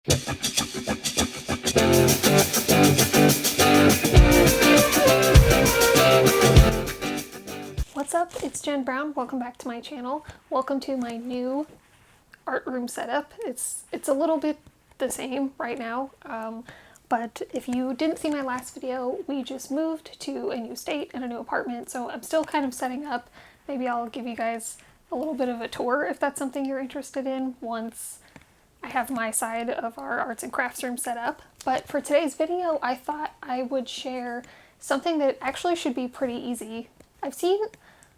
What's up? It's Jen Brown. Welcome back to my channel. Welcome to my new art room setup. It's a little bit the same right now, but if you didn't see my last video, we just moved to a new state and a new apartment, so I'm still kind of setting up. Maybe I'll give you guys a little bit of a tour if that's something you're interested in once I have my side of our arts and crafts room set up. But for today's video, I thought I would share something that actually should be pretty easy. I've seen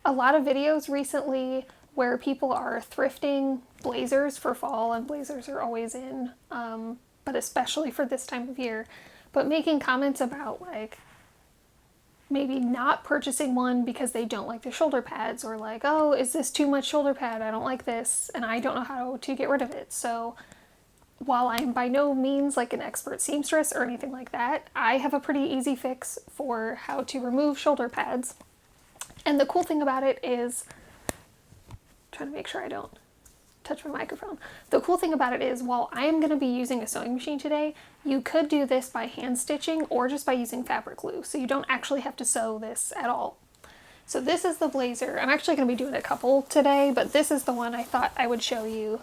a lot of videos recently where people are thrifting blazers for fall, and blazers are always in, but especially for this time of year, but making comments about like maybe not purchasing one because they don't like the shoulder pads, or like, oh, is this too much shoulder pad? I don't like this and I don't know how to get rid of it. So while I'm by no means like an expert seamstress or anything like that, I have a pretty easy fix for how to remove shoulder pads. And the cool thing about it is, I'm trying to make sure I don't touch my microphone. The cool thing about it is, while I am going to be using a sewing machine today, you could do this by hand stitching or just by using fabric glue. So you don't actually have to sew this at all. So this is the blazer. I'm actually going to be doing a couple today, but this is the one I thought I would show you.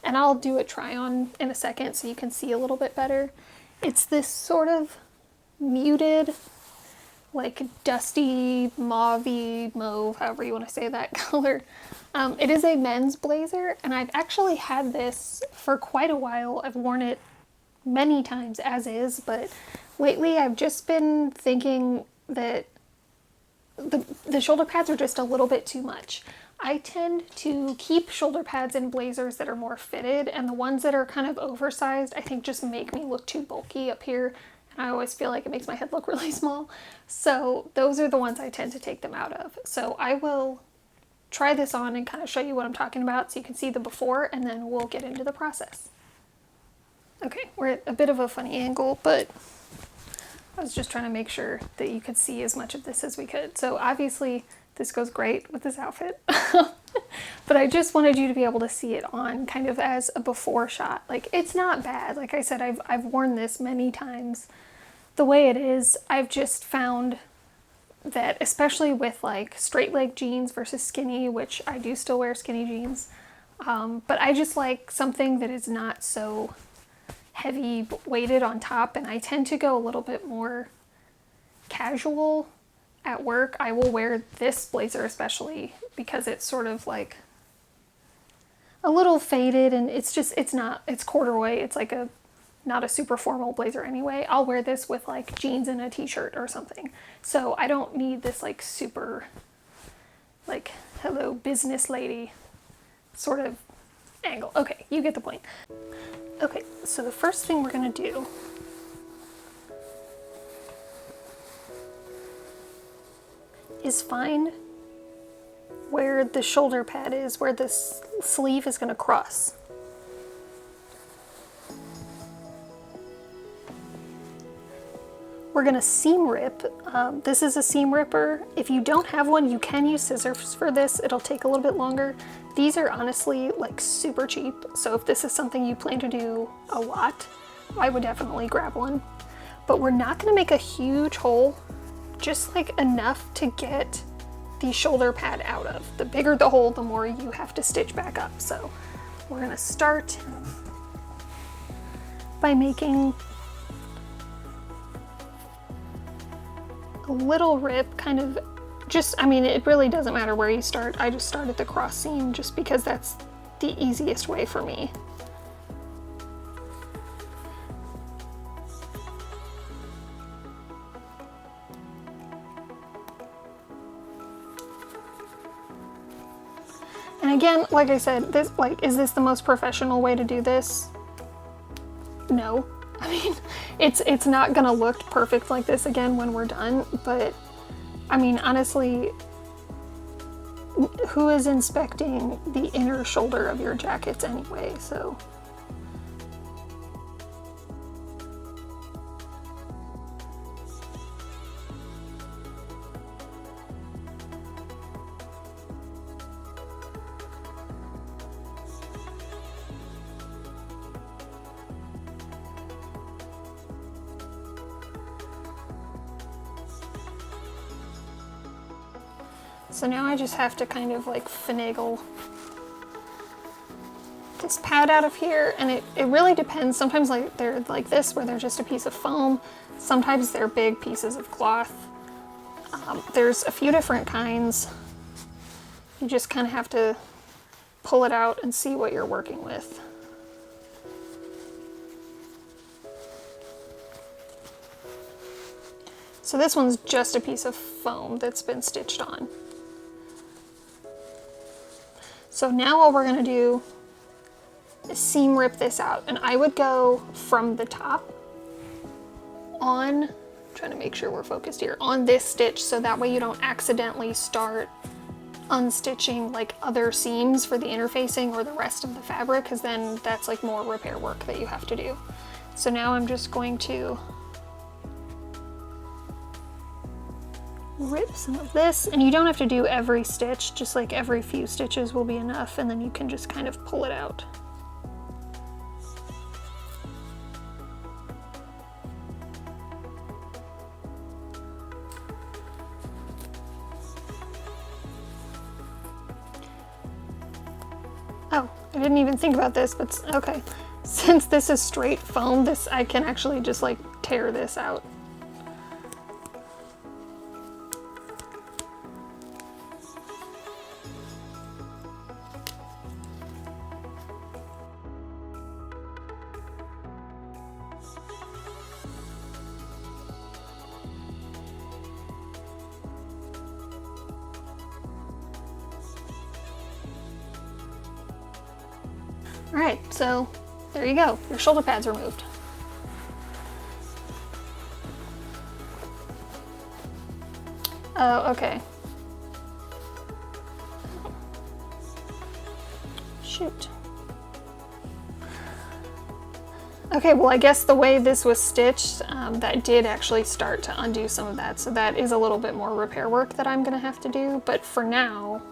And I'll do a try on in a second so you can see a little bit better. It's this sort of muted, like dusty, mauve, however you want to say that color. It is a men's blazer, and I've actually had this for quite a while. I've worn it many times as is, but lately I've just been thinking that the shoulder pads are just a little bit too much. I tend to keep shoulder pads in blazers that are more fitted, and the ones that are kind of oversized I think just make me look too bulky up here. I always feel like it makes my head look really small. So those are the ones I tend to take them out of. So I will try this on and kind of show you what I'm talking about so you can see the before, and then we'll get into the process. Okay, we're at a bit of a funny angle, but I was just trying to make sure that you could see as much of this as we could. So obviously this goes great with this outfit, but I just wanted you to be able to see it on kind of as a before shot. Like, it's not bad. Like I said, I've worn this many times. The way it is, I've just found that, especially with like straight leg jeans versus skinny, which I do still wear skinny jeans, but I just like something that is not so heavy weighted on top, and I tend to go a little bit more casual at work. I will wear this blazer especially because it's sort of like a little faded, and it's corduroy. It's like not a super formal blazer anyway. I'll wear this with like jeans and a t-shirt or something. So I don't need this like super like hello business lady sort of angle. Okay, you get the point. Okay, so the first thing we're gonna do is find where the shoulder pad is, where this sleeve is gonna cross. We're gonna seam rip. This is a seam ripper. If you don't have one, you can use scissors for this. It'll take a little bit longer. These are honestly like super cheap. So if this is something you plan to do a lot, I would definitely grab one. But we're not gonna make a huge hole, just like enough to get the shoulder pad out of. The bigger the hole, the more you have to stitch back up. So we're gonna start by making a little rip, kind of just, I mean, it really doesn't matter where you start. I just start at the cross seam just because that's the easiest way for me. And again, like I said, is this the most professional way to do this? No. I mean, it's not gonna look perfect like this again when we're done, but I mean, honestly, who is inspecting the inner shoulder of your jackets anyway? So So now I just have to kind of like finagle this pad out of here, and it really depends. Sometimes like they're like this where they're just a piece of foam. Sometimes they're big pieces of cloth. There's a few different kinds. You just kind of have to pull it out and see what you're working with. So this one's just a piece of foam that's been stitched on. So now all we're gonna do is seam rip this out, and I would go from the top on, trying to make sure we're focused here, on this stitch, so that way you don't accidentally start unstitching like other seams for the interfacing or the rest of the fabric, because then that's like more repair work that you have to do. So now I'm just going to rip some of this, and you don't have to do every stitch, just like every few stitches will be enough, and then you can just kind of pull it out. Oh, I didn't even think about this, but okay. Since this is straight foam, I can actually just like tear this out. All right, so there you go. Your shoulder pad's removed. Oh, okay. Shoot. Okay, well, I guess the way this was stitched, that did actually start to undo some of that. So that is a little bit more repair work that I'm gonna have to do. But for now,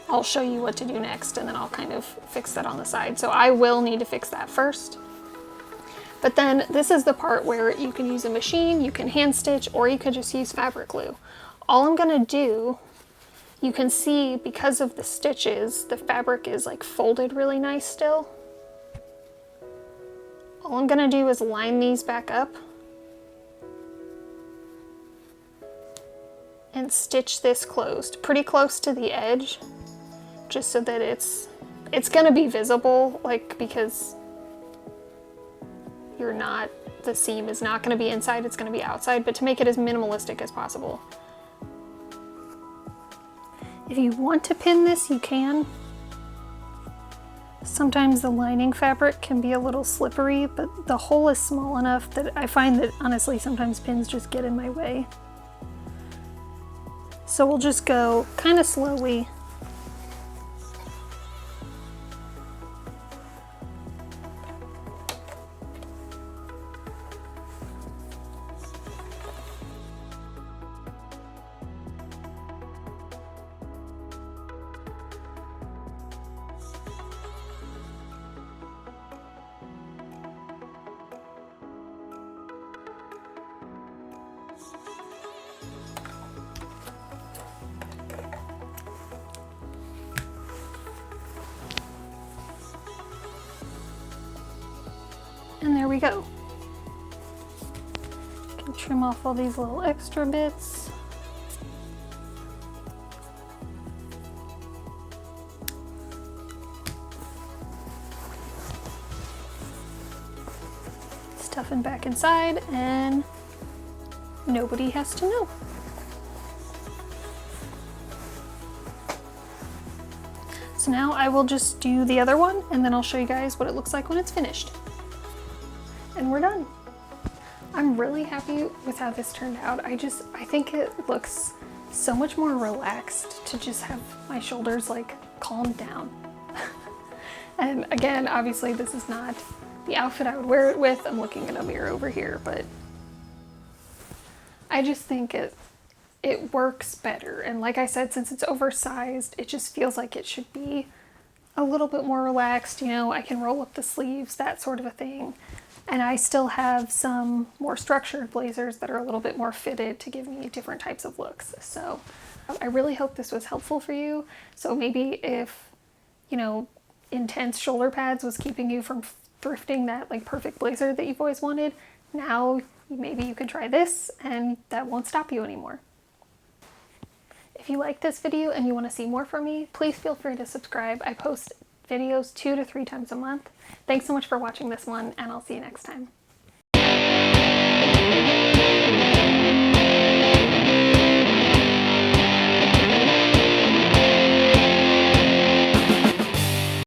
I'll show you what to do next, and then I'll kind of fix that on the side. So I will need to fix that first. But then this is the part where you can use a machine, you can hand stitch, or you could just use fabric glue. All I'm gonna do, you can see because of the stitches, the fabric is like folded really nice still. All I'm gonna do is line these back up and stitch this closed, pretty close to the edge, just so that it's gonna be visible, like, because the seam is not gonna be inside, it's gonna be outside, but to make it as minimalistic as possible. If you want to pin this, you can. Sometimes the lining fabric can be a little slippery, but the hole is small enough that I find that honestly sometimes pins just get in my way. So we'll just go kind of slowly. And there we go. Can trim off all these little extra bits. Stuff it back inside, and nobody has to know. So now I will just do the other one, and then I'll show you guys what it looks like when it's finished. And we're done. I'm really happy with how this turned out. I think it looks so much more relaxed to just have my shoulders like calmed down. And again, obviously this is not the outfit I would wear it with. I'm looking in a mirror over here, but I just think it works better. And like I said, since it's oversized, it just feels like it should be a little bit more relaxed. You know, I can roll up the sleeves, that sort of a thing. And I still have some more structured blazers that are a little bit more fitted to give me different types of looks. So I really hope this was helpful for you. So maybe if, you know, intense shoulder pads was keeping you from thrifting that like perfect blazer that you've always wanted, now maybe you can try this and that won't stop you anymore. If you like this video and you want to see more from me, please feel free to subscribe. I post videos 2 to 3 times a month. Thanks so much for watching this one, and I'll see you next time.